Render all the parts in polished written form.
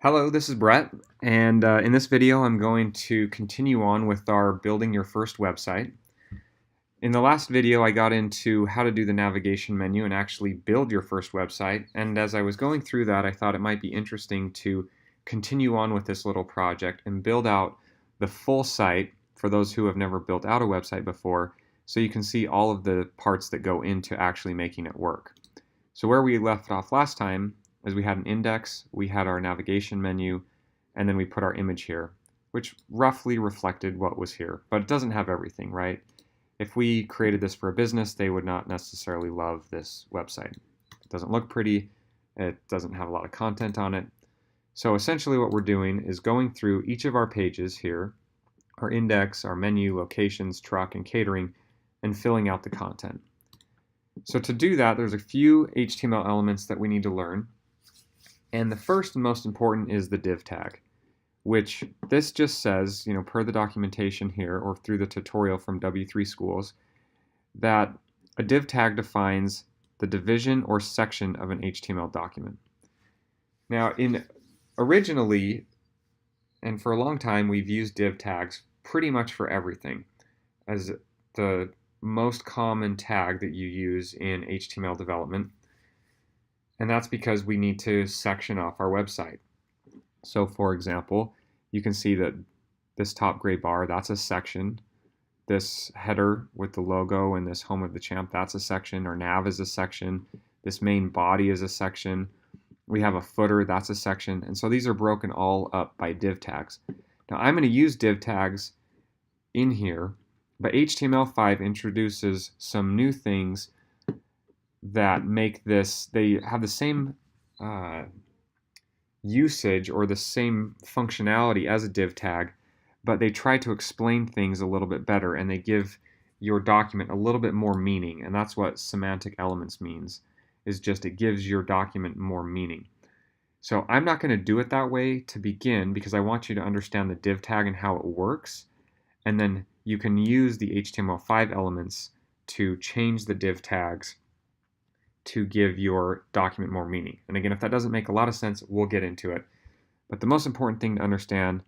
Hello, this is Brett, and in this video I'm going to continue on with our building your first website. In the last video I got into how to do the navigation menu and actually build your first website, and as I was going through that I thought it might be interesting to continue on with this little project and build out the full site for those who have never built out a website before, so you can see all of the parts that go into actually making it work. So where we left off last time is we had an index, we had our navigation menu, and then we put our image here, which roughly reflected what was here, but it doesn't have everything, right? If we created this for a business, they would not necessarily love this website. It doesn't look pretty, it doesn't have a lot of content on it. So essentially what we're doing is going through each of our pages here, our index, our menu, locations, truck, and catering, and filling out the content. So to do that, there's a few HTML elements that we need to learn. And the first and most important is the div tag, which this just says, per the documentation here or through the tutorial from W3 Schools, that a div tag defines the division or section of an HTML document. Now, originally, and for a long time, we've used div tags pretty much for everything as the most common tag that you use in HTML development. And that's because we need to section off our website. So for example, you can see that this top gray bar, that's a section. This header with the logo and this home of the champ, that's a section. Our nav is a section. This main body is a section. We have a footer, that's a section. And so these are broken all up by div tags. Now I'm going to use div tags in here, but HTML5 introduces some new things that make this, they have the same usage or the same functionality as a div tag, but they try to explain things a little bit better and they give your document a little bit more meaning. And that's what semantic elements means, is just it gives your document more meaning. So I'm not going to do it that way to begin because I want you to understand the div tag and how it works. And then you can use the HTML5 elements to change the div tags to give your document more meaning. And again, if that doesn't make a lot of sense, we'll get into it. But the most important thing to understand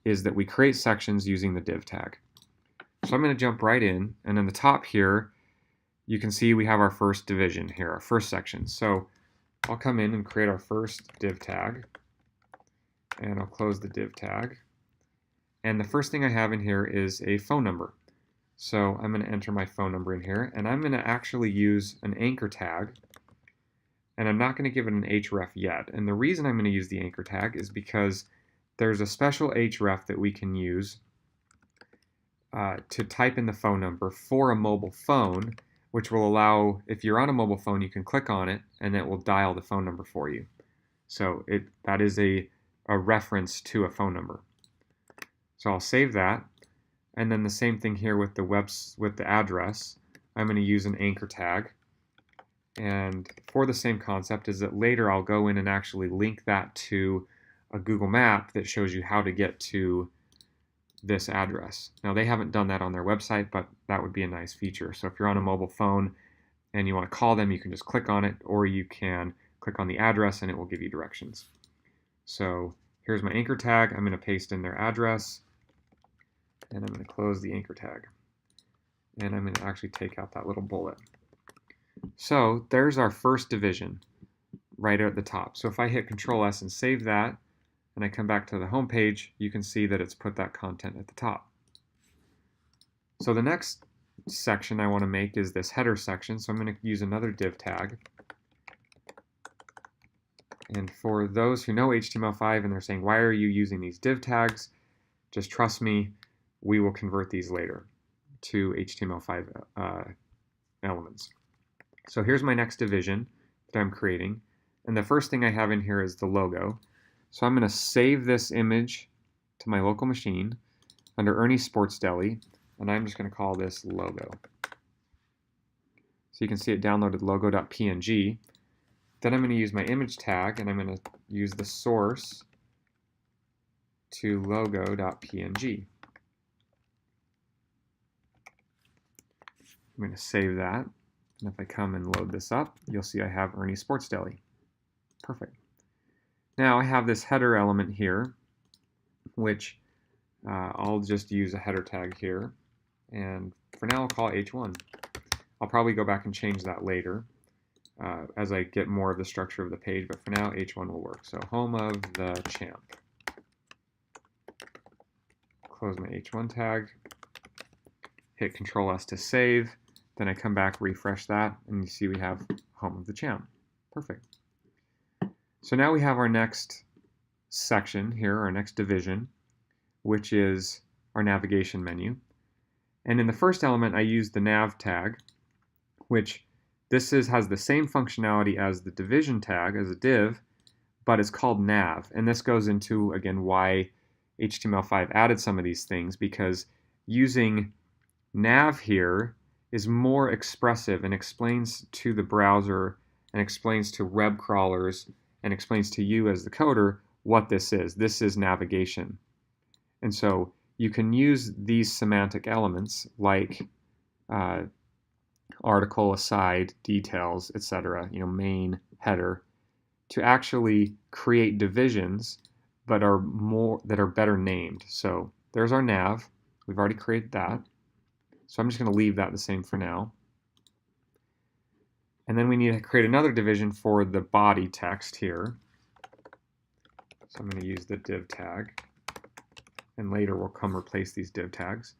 is that we create sections using the div tag. So I'm going to jump right in, and in the top here, you can see we have our first division here, our first section. So I'll come in and create our first div tag, and I'll close the div tag. And the first thing I have in here is a phone number. So I'm going to enter my phone number in here, and I'm going to actually use an anchor tag, and I'm not going to give it an href yet. And the reason I'm going to use the anchor tag is because there's a special href that we can use to type in the phone number for a mobile phone, which will allow, if you're on a mobile phone, you can click on it, and it will dial the phone number for you. So that is a reference to a phone number. So I'll save that. And then the same thing here with the address. I'm going to use an anchor tag. And for the same concept is that later I'll go in and actually link that to a Google map that shows you how to get to this address. Now they haven't done that on their website, but that would be a nice feature. So if you're on a mobile phone and you want to call them, you can just click on it, or you can click on the address and it will give you directions. So here's my anchor tag. I'm going to paste in their address. And I'm going to close the anchor tag. And I'm going to actually take out that little bullet. So there's our first division right at the top. So if I hit Control S and save that, and I come back to the home page, you can see that it's put that content at the top. So the next section I want to make is this header section. So I'm going to use another div tag. And for those who know HTML5 and they're saying, why are you using these div tags? Just trust me. We will convert these later to HTML5 elements. So here's my next division that I'm creating. And the first thing I have in here is the logo. So I'm going to save this image to my local machine under Ernie Sports Deli. And I'm just going to call this logo. So you can see it downloaded logo.png. Then I'm going to use my image tag, and I'm going to use the source to logo.png. I'm going to save that, and if I come and load this up, you'll see I have Ernie Sports Deli. Perfect. Now I have this header element here, which I'll just use a header tag here, and for now I'll call it H1. I'll probably go back and change that later as I get more of the structure of the page, but for now H1 will work. So home of the champ. Close my H1 tag, hit Control S to save, then I come back, refresh that, and you see we have home of the champ. Perfect. So now we have our next section here, our next division, which is our navigation menu. And in the first element, I use the nav tag, which has the same functionality as the division tag, as a div, but it's called nav. And this goes into, again, why HTML5 added some of these things, because using nav here is more expressive and explains to the browser and explains to web crawlers and explains to you as the coder what this is. This is navigation. And so you can use these semantic elements like article, aside, details, etc., main, header, to actually create divisions that are better named. So there's our nav. We've already created that. So I'm just going to leave that the same for now. And then we need to create another division for the body text here. So I'm going to use the div tag. And later we'll come replace these div tags.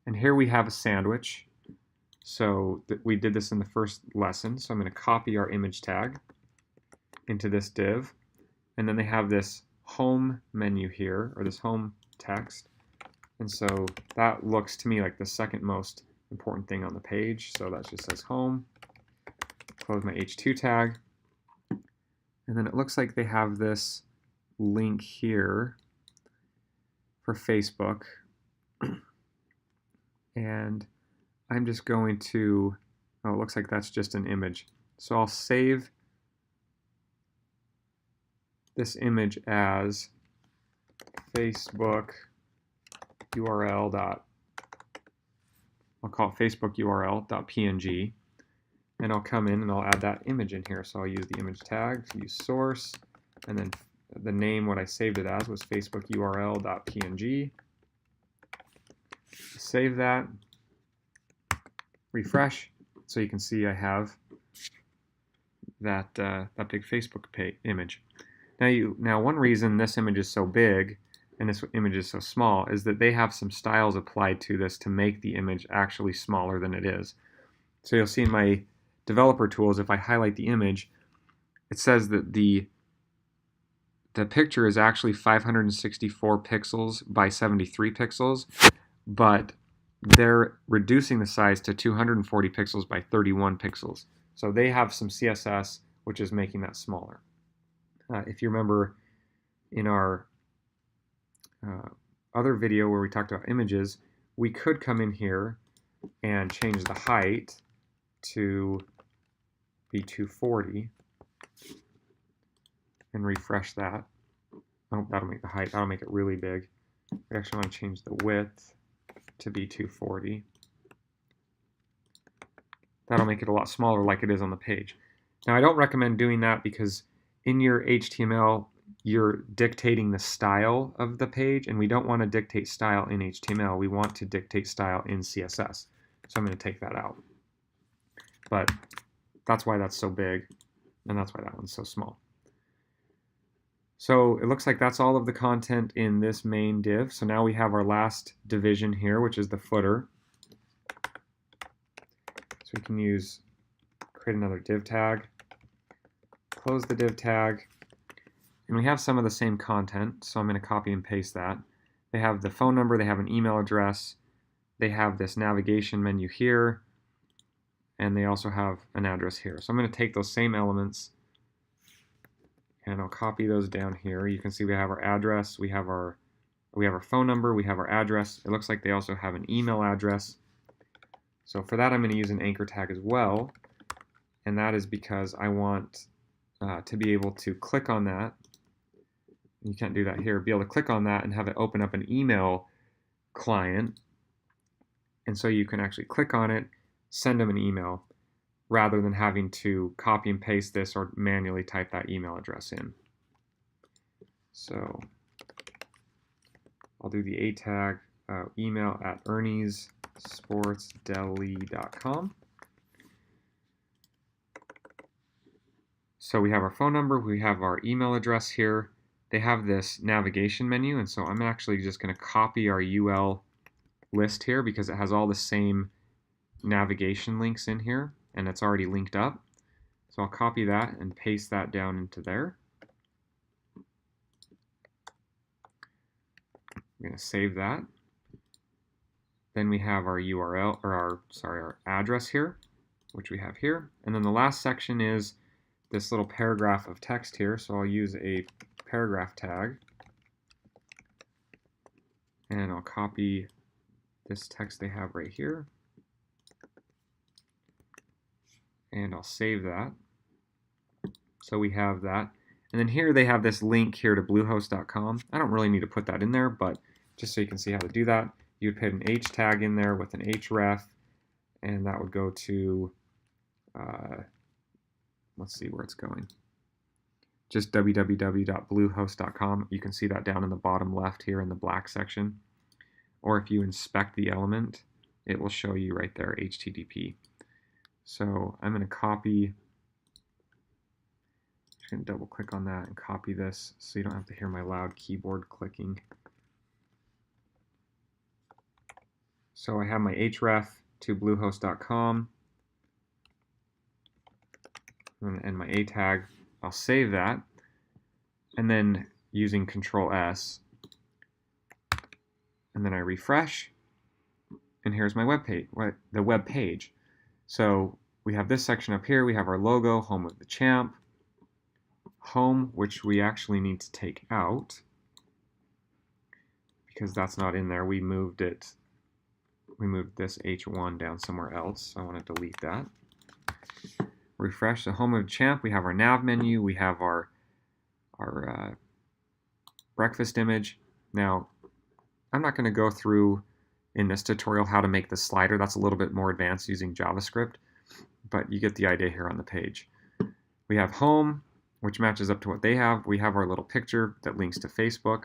And here we have a sandwich. So we did this in the first lesson. So I'm going to copy our image tag into this div. And then they have this home menu here, or this home text. And so that looks to me like the second most important thing on the page. So that just says home. Close my H2 tag. And then it looks like they have this link here for Facebook. And I'm just going to, oh, it looks like that's just an image. So I'll save this image as Facebook URL. I'll call it Facebook URL.png. And I'll come in and I'll add that image in here. So I'll use the image tag to use source, and then the name, what I saved it as, was Facebook URL.png. Save that, refresh, so you can see I have that big Facebook image. Now one reason this image is so big and this image is so small is that they have some styles applied to this to make the image actually smaller than it is. So you'll see in my developer tools, if I highlight the image, it says that the picture is actually 564 pixels by 73 pixels, but they're reducing the size to 240 pixels by 31 pixels. So they have some CSS which is making that smaller. If you remember in our other video where we talked about images, we could come in here and change the height to be 240 and refresh that. Oh, that'll make the height, that'll make it really big. We actually want to change the width to be 240. That'll make it a lot smaller like it is on the page. Now I don't recommend doing that because in your HTML you're dictating the style of the page, and we don't want to dictate style in HTML. We want to dictate style in CSS. So I'm going to take that out. But that's why that's so big, and that's why that one's so small. So it looks like that's all of the content in this main div. So now we have our last division here, which is the footer. So we can create another div tag, close the div tag, and we have some of the same content, so I'm going to copy and paste that. They have the phone number, they have an email address, they have this navigation menu here, and they also have an address here. So I'm going to take those same elements and I'll copy those down here. You can see we have our address, we have our phone number, we have our address. It looks like they also have an email address. So for that I'm going to use an anchor tag as well, and that is because I want to be able to click on that. You can't do that here. Be able to click on that and have it open up an email client, and so you can actually click on it, send them an email, rather than having to copy and paste this or manually type that email address in. So I'll do the A tag, email at erniesportsdeli.com. So we have our phone number, we have our email address here. They have this navigation menu, and so I'm actually just going to copy our UL list here because it has all the same navigation links in here, and it's already linked up. So I'll copy that and paste that down into there. I'm going to save that. Then we have our URL, or our address here, which we have here. And then the last section is this little paragraph of text here. So I'll use a paragraph tag, and I'll copy this text they have right here, and I'll save that. So we have that. And then here they have this link here to bluehost.com. I don't really need to put that in there, but just so you can see how to do that, you'd put an H tag in there with an href, and that would go to, let's see where it's going. Just www.bluehost.com. You can see that down in the bottom left here in the black section. Or if you inspect the element, it will show you right there, HTTP. So I'm going to copy, just going to double click on that and copy this so you don't have to hear my loud keyboard clicking. So I have my href to bluehost.com and my A tag. I'll save that, and then using Control S, and then I refresh, and here's my web page, the web page. So we have this section up here. We have our logo, home of the champ, home, which we actually need to take out because that's not in there. We moved it. We moved this H1 down somewhere else. So I want to delete that. Refresh the home of the champ. We have our nav menu. We have our breakfast image. Now, I'm not going to go through in this tutorial how to make the slider. That's a little bit more advanced using JavaScript, but you get the idea here on the page. We have home, which matches up to what they have. We have our little picture that links to Facebook.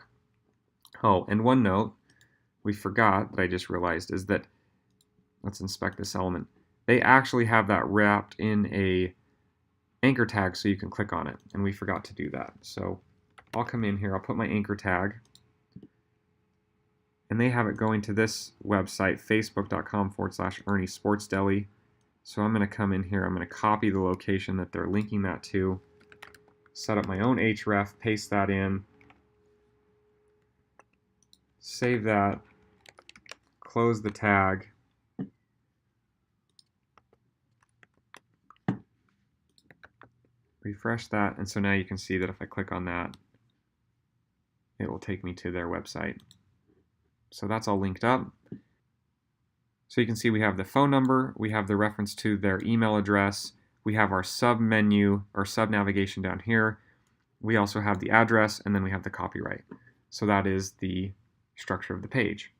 Oh, and one note we forgot that I just realized is that, let's inspect this element. They actually have that wrapped in a anchor tag so you can click on it, and we forgot to do that. So I'll come in here, I'll put my anchor tag, and they have it going to this website, facebook.com/ErnieSportsDeli. So I'm going to come in here, I'm going to copy the location that they're linking that to, set up my own href, paste that in, save that, close the tag, refresh that, and so now you can see that if I click on that, it will take me to their website. So that's all linked up. So you can see we have the phone number, we have the reference to their email address, we have our sub menu or sub navigation down here, we also have the address, and then we have the copyright. So that is the structure of the page.